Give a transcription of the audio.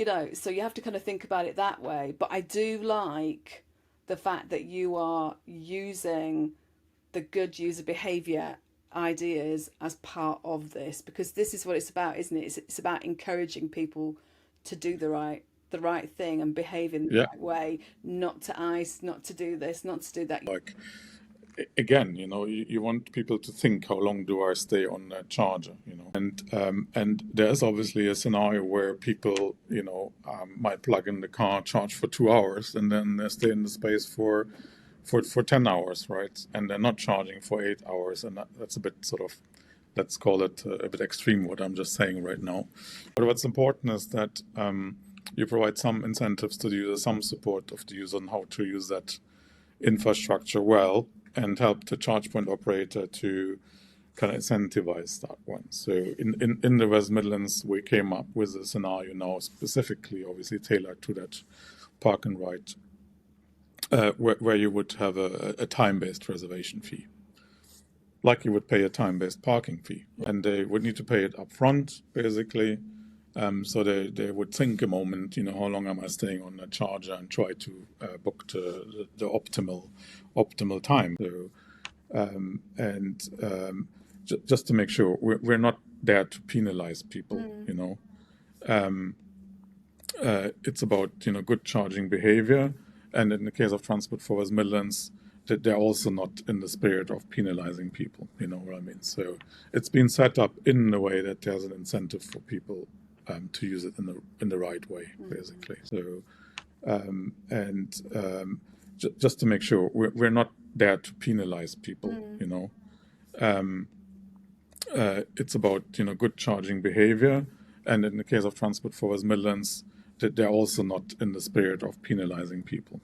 So you have to kind of think about it that way. But I do like the fact that you are using the good user behavior ideas as part of this, because this is what it's about, isn't it? It's about encouraging people to do the right thing and behave in the Yeah, right way, not to ice, not to do this, not to do that. like again, you want people to think, how long do I stay on that charger, and there's obviously a scenario where people, might plug in the car, charge for 2 hours, and then they stay in the space for 10 hours, right? And they're not charging for 8 hours, and that's a bit sort of, let's call it a bit extreme what I'm just saying right now. But what's important is that you provide some incentives to the user, some support of the user on how to use that infrastructure well, and help the charge point operator to kind of incentivize that one. So in the West Midlands, we came up with a scenario now specifically, obviously tailored to that park and ride, where you would have a time-based reservation fee, like you would pay a time-based parking fee, and they would need to pay it up front, basically. So they would think a moment, how long am I staying on the charger, and try to book the optimal time. So and just to make sure we're not there to penalize people. It's about good charging behavior, and in the case of Transport for West Midlands, that they're also not in the spirit of penalizing people. You know what I mean? So it's been set up in a way that there's an incentive for people to use it in the right way, basically. So and just to make sure we're not there to penalize people. It's about good charging behavior, and in the case of Transport for West Midlands, that they're also not in the spirit of penalizing people.